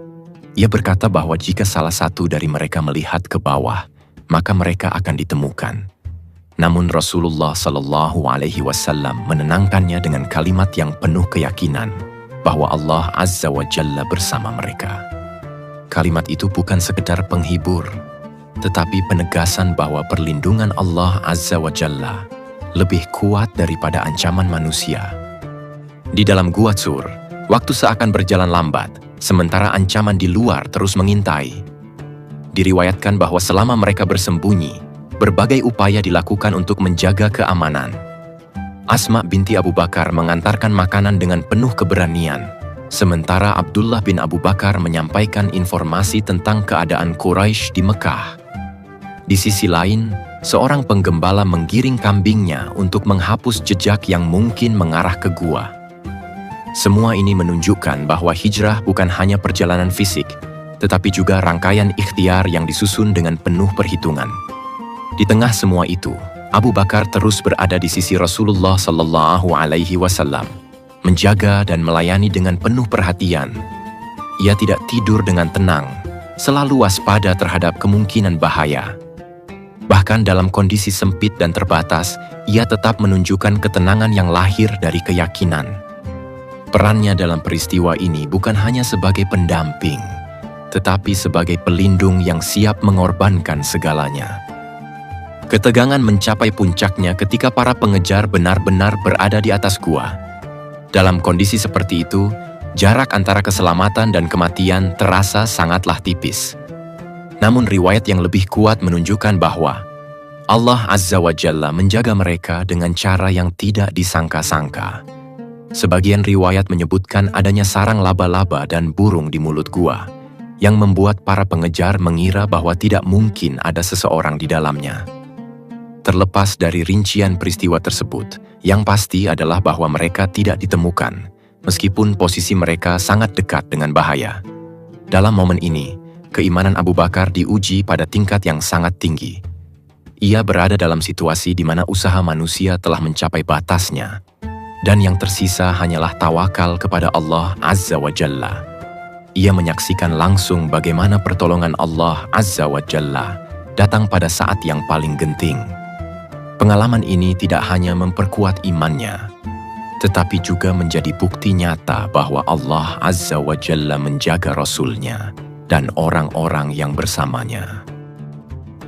S1: Ia berkata bahwa jika salah satu dari mereka melihat ke bawah, maka mereka akan ditemukan. Namun Rasulullah Shallallahu Alaihi Wasallam menenangkannya dengan kalimat yang penuh keyakinan bahwa Allah Azza wa Jalla bersama mereka. Kalimat itu bukan sekedar penghibur, tetapi penegasan bahwa perlindungan Allah Azza wa Jalla lebih kuat daripada ancaman manusia. Di dalam gua Tsur, waktu seakan berjalan lambat, sementara ancaman di luar terus mengintai. Diriwayatkan bahwa selama mereka bersembunyi, berbagai upaya dilakukan untuk menjaga keamanan. Asma binti Abu Bakar mengantarkan makanan dengan penuh keberanian, sementara Abdullah bin Abu Bakar menyampaikan informasi tentang keadaan Quraisy di Mekah. Di sisi lain, seorang penggembala menggiring kambingnya untuk menghapus jejak yang mungkin mengarah ke gua. Semua ini menunjukkan bahwa hijrah bukan hanya perjalanan fisik, tetapi juga rangkaian ikhtiar yang disusun dengan penuh perhitungan. Di tengah semua itu, Abu Bakar terus berada di sisi Rasulullah Shallallahu Alaihi Wasallam, menjaga dan melayani dengan penuh perhatian. Ia tidak tidur dengan tenang, selalu waspada terhadap kemungkinan bahaya. Bahkan dalam kondisi sempit dan terbatas, ia tetap menunjukkan ketenangan yang lahir dari keyakinan. Perannya dalam peristiwa ini bukan hanya sebagai pendamping, tetapi sebagai pelindung yang siap mengorbankan segalanya. Ketegangan mencapai puncaknya ketika para pengejar benar-benar berada di atas gua. Dalam kondisi seperti itu, jarak antara keselamatan dan kematian terasa sangatlah tipis. Namun riwayat yang lebih kuat menunjukkan bahwa Allah Azza wa Jalla menjaga mereka dengan cara yang tidak disangka-sangka. Sebagian riwayat menyebutkan adanya sarang laba-laba dan burung di mulut gua, yang membuat para pengejar mengira bahwa tidak mungkin ada seseorang di dalamnya. Terlepas dari rincian peristiwa tersebut, yang pasti adalah bahwa mereka tidak ditemukan, meskipun posisi mereka sangat dekat dengan bahaya. Dalam momen ini, keimanan Abu Bakar diuji pada tingkat yang sangat tinggi. Ia berada dalam situasi di mana usaha manusia telah mencapai batasnya, dan yang tersisa hanyalah tawakal kepada Allah Azza wa Jalla. Ia menyaksikan langsung bagaimana pertolongan Allah Azza wa Jalla datang pada saat yang paling genting. Pengalaman ini tidak hanya memperkuat imannya, tetapi juga menjadi bukti nyata bahwa Allah Azza wa Jalla menjaga Rasul-Nya dan orang-orang yang bersamanya.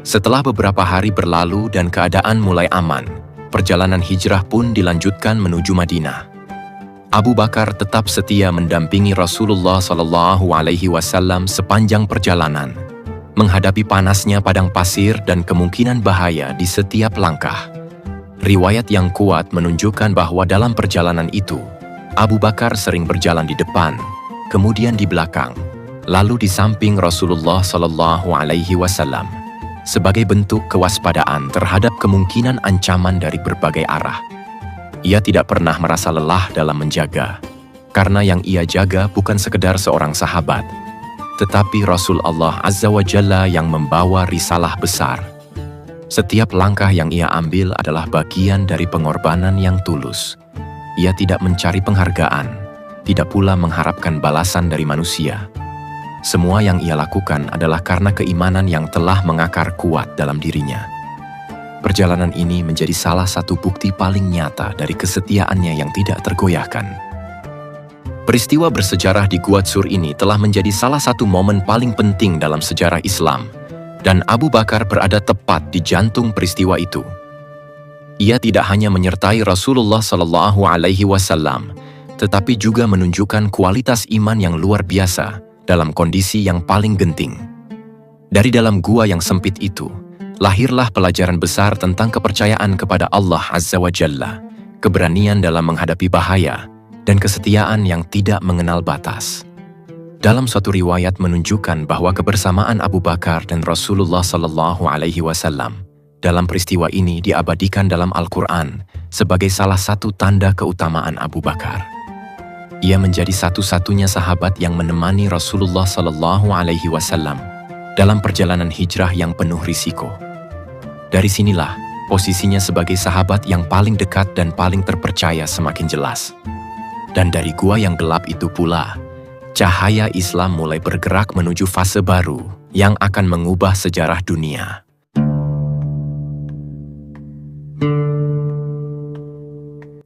S1: Setelah beberapa hari berlalu dan keadaan mulai aman, perjalanan hijrah pun dilanjutkan menuju Madinah. Abu Bakar tetap setia mendampingi Rasulullah Shallallahu Alaihi Wasallam sepanjang perjalanan, menghadapi panasnya padang pasir dan kemungkinan bahaya di setiap langkah. Riwayat yang kuat menunjukkan bahwa dalam perjalanan itu, Abu Bakar sering berjalan di depan, kemudian di belakang, lalu di samping Rasulullah Shallallahu Alaihi Wasallam, sebagai bentuk kewaspadaan terhadap kemungkinan ancaman dari berbagai arah. Ia tidak pernah merasa lelah dalam menjaga, karena yang ia jaga bukan sekedar seorang sahabat, tetapi Rasul Allah Azza wa Jalla yang membawa risalah besar. Setiap langkah yang ia ambil adalah bagian dari pengorbanan yang tulus. Ia tidak mencari penghargaan, tidak pula mengharapkan balasan dari manusia. Semua yang ia lakukan adalah karena keimanan yang telah mengakar kuat dalam dirinya. Perjalanan ini menjadi salah satu bukti paling nyata dari kesetiaannya yang tidak tergoyahkan. Peristiwa bersejarah di Gua Tsur ini telah menjadi salah satu momen paling penting dalam sejarah Islam, dan Abu Bakar berada tepat di jantung peristiwa itu. Ia tidak hanya menyertai Rasulullah Shallallahu Alaihi Wasallam, tetapi juga menunjukkan kualitas iman yang luar biasa dalam kondisi yang paling genting. Dari dalam gua yang sempit itu, lahirlah pelajaran besar tentang kepercayaan kepada Allah Azza wa Jalla, keberanian dalam menghadapi bahaya, dan kesetiaan yang tidak mengenal batas. Dalam suatu riwayat menunjukkan bahwa kebersamaan Abu Bakar dan Rasulullah Shallallahu Alaihi Wasallam dalam peristiwa ini diabadikan dalam Al-Quran sebagai salah satu tanda keutamaan Abu Bakar. Ia menjadi satu-satunya sahabat yang menemani Rasulullah Shallallahu Alaihi Wasallam dalam perjalanan hijrah yang penuh risiko. Dari sinilah posisinya sebagai sahabat yang paling dekat dan paling terpercaya semakin jelas. Dan dari gua yang gelap itu pula, cahaya Islam mulai bergerak menuju fase baru yang akan mengubah sejarah dunia.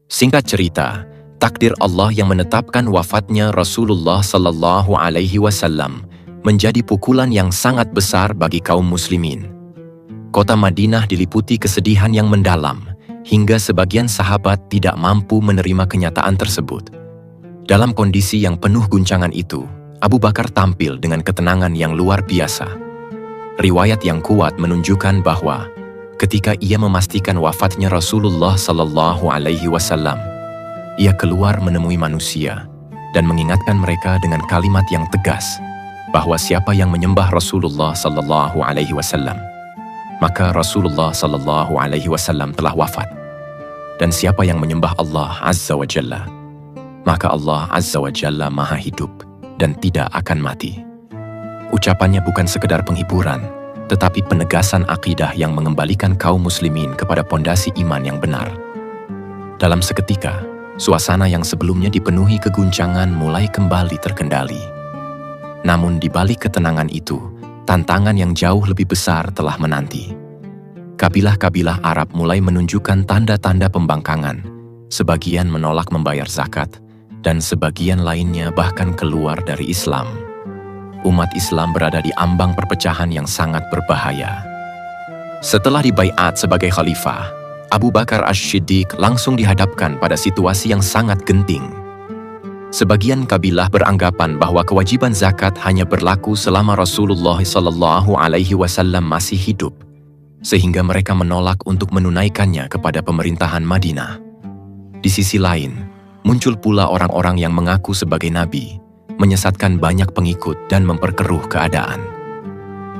S1: Singkat cerita, takdir Allah yang menetapkan wafatnya Rasulullah Sallallahu Alaihi Wasallam menjadi pukulan yang sangat besar bagi kaum muslimin. Kota Madinah diliputi kesedihan yang mendalam, hingga sebagian sahabat tidak mampu menerima kenyataan tersebut. Dalam kondisi yang penuh guncangan itu, Abu Bakar tampil dengan ketenangan yang luar biasa. Riwayat yang kuat menunjukkan bahwa ketika ia memastikan wafatnya Rasulullah Sallallahu Alaihi Wasallam, ia keluar menemui manusia dan mengingatkan mereka dengan kalimat yang tegas bahwa siapa yang menyembah Rasulullah Sallallahu Alaihi Wasallam, maka Rasulullah Sallallahu Alaihi Wasallam telah wafat. Dan siapa yang menyembah Allah Azza wa Jalla, maka Allah Azza wa Jalla maha hidup dan tidak akan mati. Ucapannya bukan sekedar penghiburan, tetapi penegasan akidah yang mengembalikan kaum muslimin kepada pondasi iman yang benar. Dalam seketika, suasana yang sebelumnya dipenuhi keguncangan mulai kembali terkendali. Namun di balik ketenangan itu, tantangan yang jauh lebih besar telah menanti. Kabilah-kabilah Arab mulai menunjukkan tanda-tanda pembangkangan. Sebagian menolak membayar zakat, dan sebagian lainnya bahkan keluar dari Islam. Umat Islam berada di ambang perpecahan yang sangat berbahaya. Setelah dibaiat sebagai khalifah, Abu Bakar Ash-Shiddiq langsung dihadapkan pada situasi yang sangat genting. Sebagian kabilah beranggapan bahwa kewajiban zakat hanya berlaku selama Rasulullah Sallallahu Alaihi Wasallam masih hidup, sehingga mereka menolak untuk menunaikannya kepada pemerintahan Madinah. Di sisi lain, muncul pula orang-orang yang mengaku sebagai nabi, menyesatkan banyak pengikut dan memperkeruh keadaan.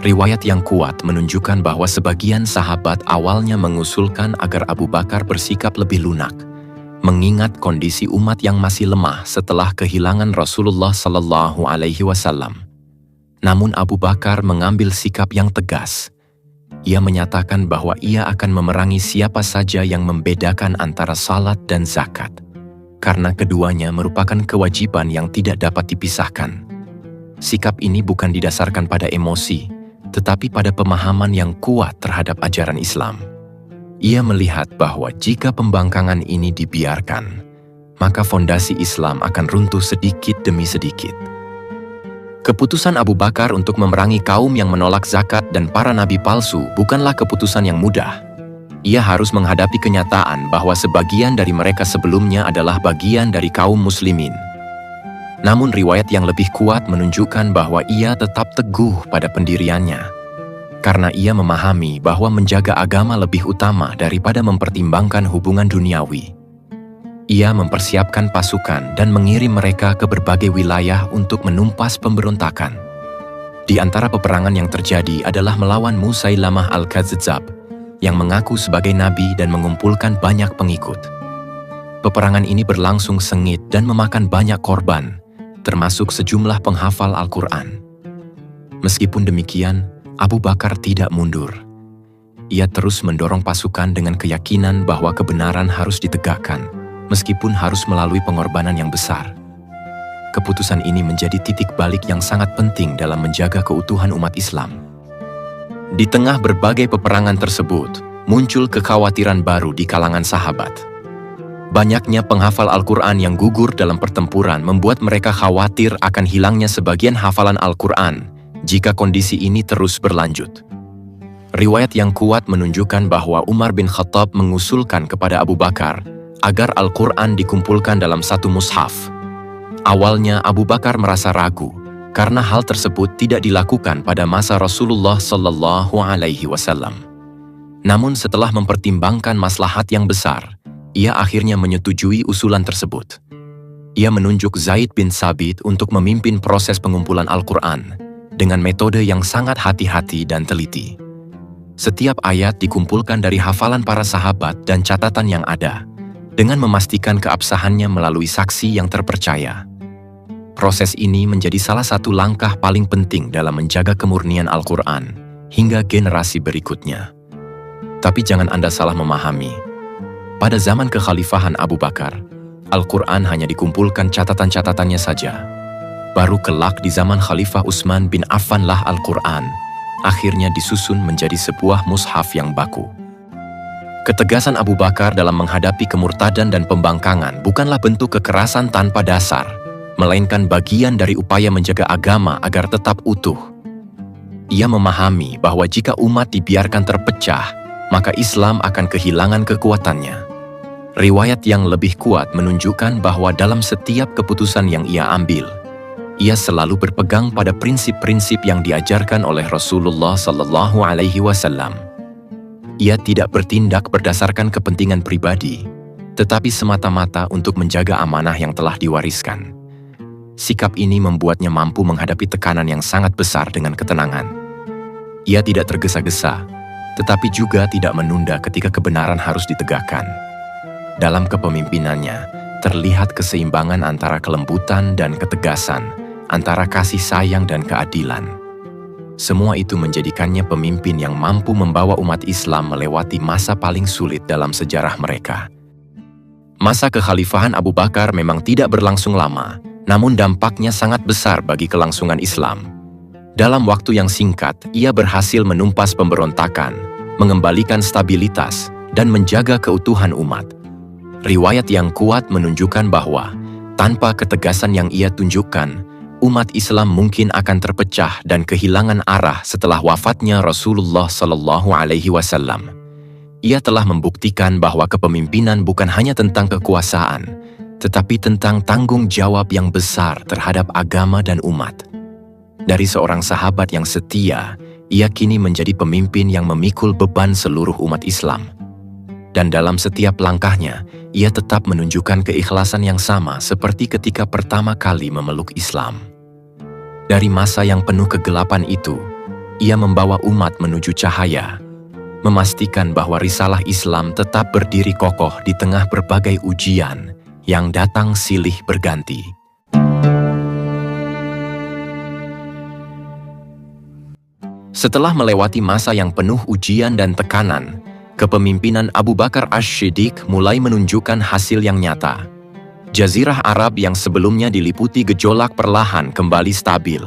S1: Riwayat yang kuat menunjukkan bahwa sebagian sahabat awalnya mengusulkan agar Abu Bakar bersikap lebih lunak, mengingat kondisi umat yang masih lemah setelah kehilangan Rasulullah Sallallahu Alaihi Wasallam. Namun Abu Bakar mengambil sikap yang tegas. Ia menyatakan bahwa ia akan memerangi siapa saja yang membedakan antara salat dan zakat, karena keduanya merupakan kewajiban yang tidak dapat dipisahkan. Sikap ini bukan didasarkan pada emosi, tetapi pada pemahaman yang kuat terhadap ajaran Islam. Ia melihat bahwa jika pembangkangan ini dibiarkan, maka fondasi Islam akan runtuh sedikit demi sedikit. Keputusan Abu Bakar untuk memerangi kaum yang menolak zakat dan para nabi palsu bukanlah keputusan yang mudah. Ia harus menghadapi kenyataan bahwa sebagian dari mereka sebelumnya adalah bagian dari kaum muslimin. Namun riwayat yang lebih kuat menunjukkan bahwa ia tetap teguh pada pendiriannya, karena ia memahami bahwa menjaga agama lebih utama daripada mempertimbangkan hubungan duniawi. Ia mempersiapkan pasukan dan mengirim mereka ke berbagai wilayah untuk menumpas pemberontakan. Di antara peperangan yang terjadi adalah melawan Musailamah al-Kadzdzab, yang mengaku sebagai nabi dan mengumpulkan banyak pengikut. Peperangan ini berlangsung sengit dan memakan banyak korban, termasuk sejumlah penghafal Al-Quran. Meskipun demikian, Abu Bakar tidak mundur. Ia terus mendorong pasukan dengan keyakinan bahwa kebenaran harus ditegakkan, meskipun harus melalui pengorbanan yang besar. Keputusan ini menjadi titik balik yang sangat penting dalam menjaga keutuhan umat Islam. Di tengah berbagai peperangan tersebut, muncul kekhawatiran baru di kalangan sahabat. Banyaknya penghafal Al-Quran yang gugur dalam pertempuran membuat mereka khawatir akan hilangnya sebagian hafalan Al-Quran jika kondisi ini terus berlanjut. Riwayat yang kuat menunjukkan bahwa Umar bin Khattab mengusulkan kepada Abu Bakar agar Al-Quran dikumpulkan dalam satu mushaf. Awalnya Abu Bakar merasa ragu karena hal tersebut tidak dilakukan pada masa Rasulullah Shallallahu Alaihi Wasallam. Namun setelah mempertimbangkan maslahat yang besar, ia akhirnya menyetujui usulan tersebut. Ia menunjuk Zaid bin Sabit untuk memimpin proses pengumpulan Al-Quran dengan metode yang sangat hati-hati dan teliti. Setiap ayat dikumpulkan dari hafalan para sahabat dan catatan yang ada, dengan memastikan keabsahannya melalui saksi yang terpercaya. Proses ini menjadi salah satu langkah paling penting dalam menjaga kemurnian Al-Quran hingga generasi berikutnya. Tapi jangan Anda salah memahami. Pada zaman kekhalifahan Abu Bakar, Al-Quran hanya dikumpulkan catatan-catatannya saja. Baru kelak di zaman Khalifah Utsman bin Affan lah Al-Quran akhirnya disusun menjadi sebuah mushaf yang baku. Ketegasan Abu Bakar dalam menghadapi kemurtadan dan pembangkangan bukanlah bentuk kekerasan tanpa dasar, melainkan bagian dari upaya menjaga agama agar tetap utuh. Ia memahami bahwa jika umat dibiarkan terpecah, maka Islam akan kehilangan kekuatannya. Riwayat yang lebih kuat menunjukkan bahwa dalam setiap keputusan yang ia ambil, ia selalu berpegang pada prinsip-prinsip yang diajarkan oleh Rasulullah Sallallahu Alaihi Wasallam. Ia tidak bertindak berdasarkan kepentingan pribadi, tetapi semata-mata untuk menjaga amanah yang telah diwariskan. Sikap ini membuatnya mampu menghadapi tekanan yang sangat besar dengan ketenangan. Ia tidak tergesa-gesa, tetapi juga tidak menunda ketika kebenaran harus ditegakkan. Dalam kepemimpinannya, terlihat keseimbangan antara kelembutan dan ketegasan, antara kasih sayang dan keadilan. Semua itu menjadikannya pemimpin yang mampu membawa umat Islam melewati masa paling sulit dalam sejarah mereka. Masa kekhalifahan Abu Bakar memang tidak berlangsung lama, namun dampaknya sangat besar bagi kelangsungan Islam. Dalam waktu yang singkat, ia berhasil menumpas pemberontakan, mengembalikan stabilitas, dan menjaga keutuhan umat. Riwayat yang kuat menunjukkan bahwa, tanpa ketegasan yang ia tunjukkan, umat Islam mungkin akan terpecah dan kehilangan arah setelah wafatnya Rasulullah Sallallahu Alaihi Wasallam. Ia telah membuktikan bahwa kepemimpinan bukan hanya tentang kekuasaan, tetapi tentang tanggung jawab yang besar terhadap agama dan umat. Dari seorang sahabat yang setia, ia kini menjadi pemimpin yang memikul beban seluruh umat Islam. Dan dalam setiap langkahnya, ia tetap menunjukkan keikhlasan yang sama seperti ketika pertama kali memeluk Islam. Dari masa yang penuh kegelapan itu, ia membawa umat menuju cahaya, memastikan bahwa risalah Islam tetap berdiri kokoh di tengah berbagai ujian yang datang silih berganti. Setelah melewati masa yang penuh ujian dan tekanan, kepemimpinan Abu Bakar Ash-Shiddiq mulai menunjukkan hasil yang nyata. Jazirah Arab yang sebelumnya diliputi gejolak perlahan kembali stabil.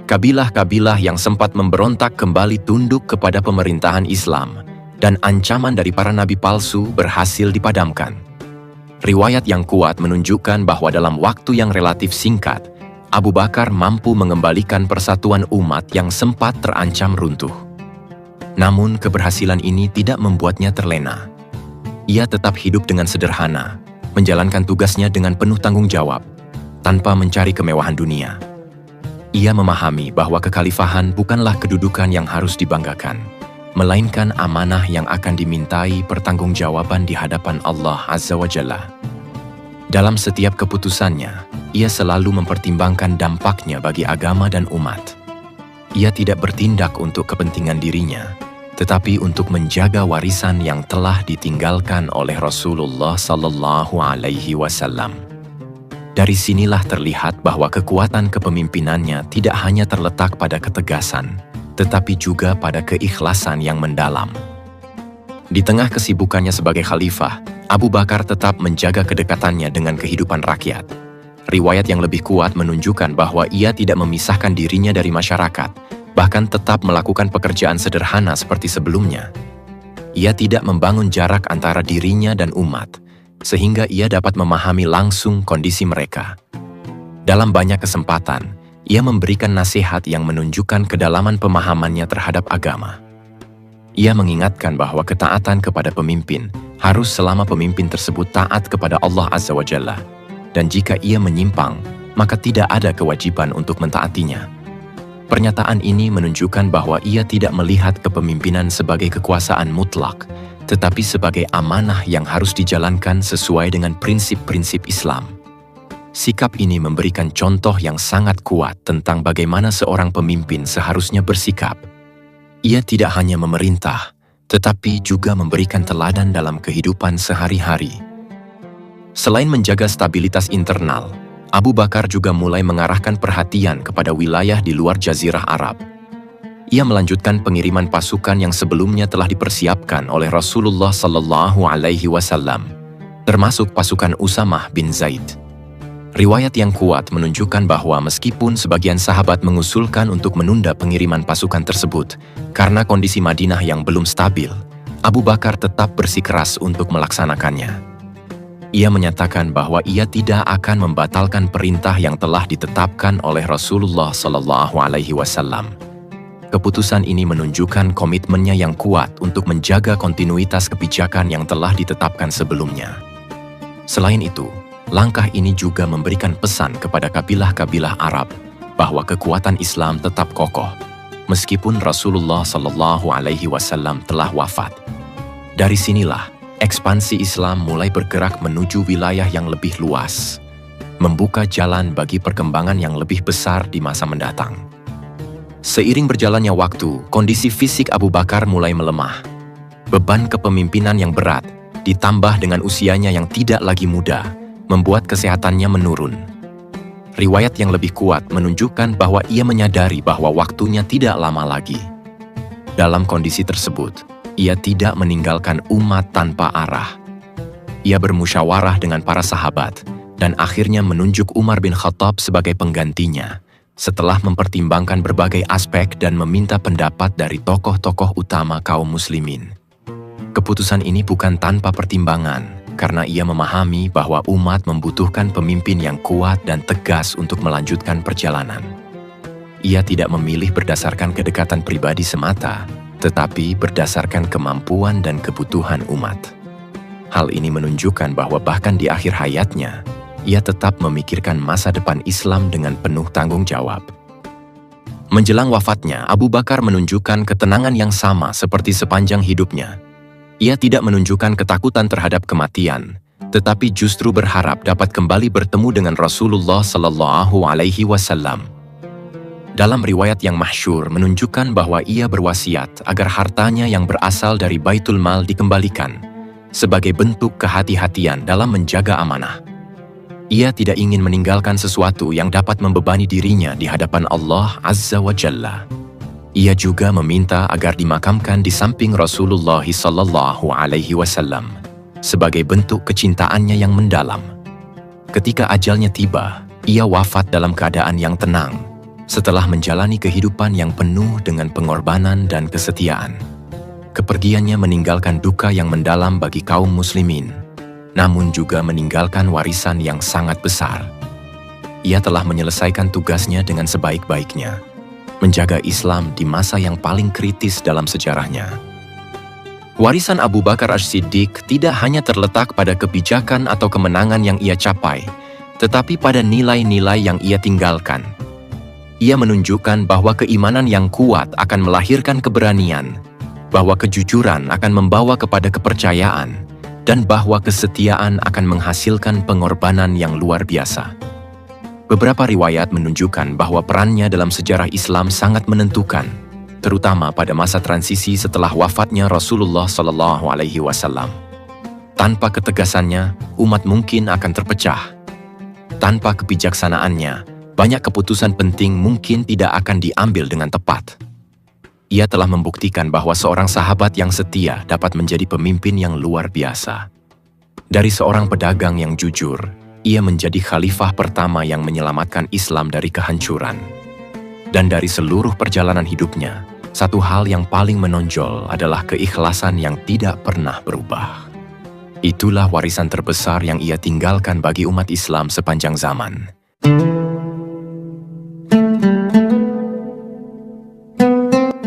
S1: Kabilah-kabilah yang sempat memberontak kembali tunduk kepada pemerintahan Islam, dan ancaman dari para nabi palsu berhasil dipadamkan. Riwayat yang kuat menunjukkan bahwa dalam waktu yang relatif singkat, Abu Bakar mampu mengembalikan persatuan umat yang sempat terancam runtuh. Namun keberhasilan ini tidak membuatnya terlena. Ia tetap hidup dengan sederhana, menjalankan tugasnya dengan penuh tanggung jawab, tanpa mencari kemewahan dunia. Ia memahami bahwa kekhalifahan bukanlah kedudukan yang harus dibanggakan, melainkan amanah yang akan dimintai pertanggungjawaban di hadapan Allah Azza wa Jalla. Dalam setiap keputusannya, ia selalu mempertimbangkan dampaknya bagi agama dan umat. Ia tidak bertindak untuk kepentingan dirinya, tetapi untuk menjaga warisan yang telah ditinggalkan oleh Rasulullah Sallallahu Alaihi Wasallam. Dari sinilah terlihat bahwa kekuatan kepemimpinannya tidak hanya terletak pada ketegasan, tetapi juga pada keikhlasan yang mendalam. Di tengah kesibukannya sebagai khalifah, Abu Bakar tetap menjaga kedekatannya dengan kehidupan rakyat. Riwayat yang lebih kuat menunjukkan bahwa ia tidak memisahkan dirinya dari masyarakat, bahkan tetap melakukan pekerjaan sederhana seperti sebelumnya. Ia tidak membangun jarak antara dirinya dan umat, sehingga ia dapat memahami langsung kondisi mereka. Dalam banyak kesempatan, ia memberikan nasihat yang menunjukkan kedalaman pemahamannya terhadap agama. Ia mengingatkan bahwa ketaatan kepada pemimpin harus selama pemimpin tersebut taat kepada Allah Azza wa Jalla. Dan jika ia menyimpang, maka tidak ada kewajiban untuk mentaatinya. Pernyataan ini menunjukkan bahwa ia tidak melihat kepemimpinan sebagai kekuasaan mutlak, tetapi sebagai amanah yang harus dijalankan sesuai dengan prinsip-prinsip Islam. Sikap ini memberikan contoh yang sangat kuat tentang bagaimana seorang pemimpin seharusnya bersikap. Ia tidak hanya memerintah, tetapi juga memberikan teladan dalam kehidupan sehari-hari. Selain menjaga stabilitas internal, Abu Bakar juga mulai mengarahkan perhatian kepada wilayah di luar Jazirah Arab. Ia melanjutkan pengiriman pasukan yang sebelumnya telah dipersiapkan oleh Rasulullah Sallallahu Alaihi Wasallam, termasuk pasukan Usamah bin Zaid. Riwayat yang kuat menunjukkan bahwa meskipun sebagian sahabat mengusulkan untuk menunda pengiriman pasukan tersebut karena kondisi Madinah yang belum stabil, Abu Bakar tetap bersikeras untuk melaksanakannya. Ia menyatakan bahwa ia tidak akan membatalkan perintah yang telah ditetapkan oleh Rasulullah Sallallahu Alaihi Wasallam. Keputusan ini menunjukkan komitmennya yang kuat untuk menjaga kontinuitas kebijakan yang telah ditetapkan sebelumnya. Selain itu, langkah ini juga memberikan pesan kepada kabilah-kabilah Arab bahwa kekuatan Islam tetap kokoh, meskipun Rasulullah Sallallahu Alaihi Wasallam telah wafat. Dari sinilah, ekspansi Islam mulai bergerak menuju wilayah yang lebih luas, membuka jalan bagi perkembangan yang lebih besar di masa mendatang. Seiring berjalannya waktu, kondisi fisik Abu Bakar mulai melemah. Beban kepemimpinan yang berat, ditambah dengan usianya yang tidak lagi muda, membuat kesehatannya menurun. Riwayat yang lebih kuat menunjukkan bahwa ia menyadari bahwa waktunya tidak lama lagi. Dalam kondisi tersebut, ia tidak meninggalkan umat tanpa arah. Ia bermusyawarah dengan para sahabat dan akhirnya menunjuk Umar bin Khattab sebagai penggantinya, setelah mempertimbangkan berbagai aspek dan meminta pendapat dari tokoh-tokoh utama kaum muslimin. Keputusan ini bukan tanpa pertimbangan, karena ia memahami bahwa umat membutuhkan pemimpin yang kuat dan tegas untuk melanjutkan perjalanan. Ia tidak memilih berdasarkan kedekatan pribadi semata, tetapi berdasarkan kemampuan dan kebutuhan umat. Hal ini menunjukkan bahwa bahkan di akhir hayatnya, ia tetap memikirkan masa depan Islam dengan penuh tanggung jawab. Menjelang wafatnya, Abu Bakar menunjukkan ketenangan yang sama seperti sepanjang hidupnya. Ia tidak menunjukkan ketakutan terhadap kematian, tetapi justru berharap dapat kembali bertemu dengan Rasulullah Sallallahu Alaihi Wasallam. Dalam riwayat yang masyhur menunjukkan bahwa ia berwasiat agar hartanya yang berasal dari Baitul Mal dikembalikan, sebagai bentuk kehati-hatian dalam menjaga amanah. Ia tidak ingin meninggalkan sesuatu yang dapat membebani dirinya di hadapan Allah Azza wa Jalla. Ia juga meminta agar dimakamkan di samping Rasulullah Sallallahu Alaihi Wasallam sebagai bentuk kecintaannya yang mendalam. Ketika ajalnya tiba, ia wafat dalam keadaan yang tenang setelah menjalani kehidupan yang penuh dengan pengorbanan dan kesetiaan. Kepergiannya meninggalkan duka yang mendalam bagi kaum muslimin, namun juga meninggalkan warisan yang sangat besar. Ia telah menyelesaikan tugasnya dengan sebaik-baiknya, menjaga Islam di masa yang paling kritis dalam sejarahnya. Warisan Abu Bakar As-Siddiq tidak hanya terletak pada kebijakan atau kemenangan yang ia capai, tetapi pada nilai-nilai yang ia tinggalkan. Ia menunjukkan bahwa keimanan yang kuat akan melahirkan keberanian, bahwa kejujuran akan membawa kepada kepercayaan, dan bahwa kesetiaan akan menghasilkan pengorbanan yang luar biasa. Beberapa riwayat menunjukkan bahwa perannya dalam sejarah Islam sangat menentukan, terutama pada masa transisi setelah wafatnya Rasulullah Sallallahu Alaihi Wasallam. Tanpa ketegasannya, umat mungkin akan terpecah. Tanpa kebijaksanaannya, banyak keputusan penting mungkin tidak akan diambil dengan tepat. Ia telah membuktikan bahwa seorang sahabat yang setia dapat menjadi pemimpin yang luar biasa. Dari seorang pedagang yang jujur, ia menjadi khalifah pertama yang menyelamatkan Islam dari kehancuran. Dan dari seluruh perjalanan hidupnya, satu hal yang paling menonjol adalah keikhlasan yang tidak pernah berubah. Itulah warisan terbesar yang ia tinggalkan bagi umat Islam sepanjang zaman.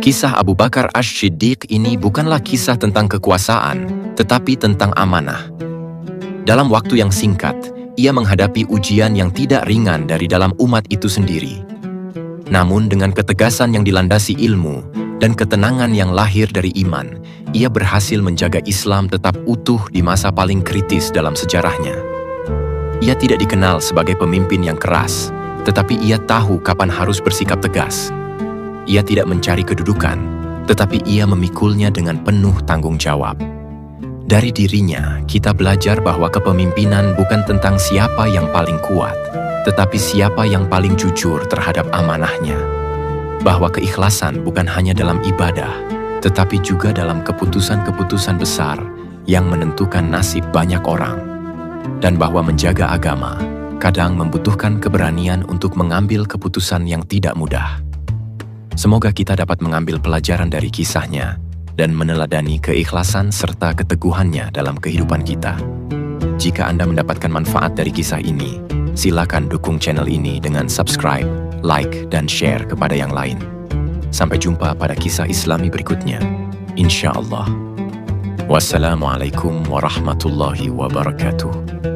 S1: Kisah Abu Bakar Ash-Shiddiq ini bukanlah kisah tentang kekuasaan, tetapi tentang amanah. Dalam waktu yang singkat, ia menghadapi ujian yang tidak ringan dari dalam umat itu sendiri. Namun dengan ketegasan yang dilandasi ilmu dan ketenangan yang lahir dari iman, ia berhasil menjaga Islam tetap utuh di masa paling kritis dalam sejarahnya. Ia tidak dikenal sebagai pemimpin yang keras, tetapi ia tahu kapan harus bersikap tegas. Ia tidak mencari kedudukan, tetapi ia memikulnya dengan penuh tanggung jawab. Dari dirinya, kita belajar bahwa kepemimpinan bukan tentang siapa yang paling kuat, tetapi siapa yang paling jujur terhadap amanahnya. Bahwa keikhlasan bukan hanya dalam ibadah, tetapi juga dalam keputusan-keputusan besar yang menentukan nasib banyak orang. Dan bahwa menjaga agama kadang membutuhkan keberanian untuk mengambil keputusan yang tidak mudah. Semoga kita dapat mengambil pelajaran dari kisahnya dan meneladani keikhlasan serta keteguhannya dalam kehidupan kita. Jika Anda mendapatkan manfaat dari kisah ini, silakan dukung channel ini dengan subscribe, like, dan share kepada yang lain. Sampai jumpa pada kisah Islami berikutnya, insya Allah. Wassalamualaikum warahmatullahi wabarakatuh.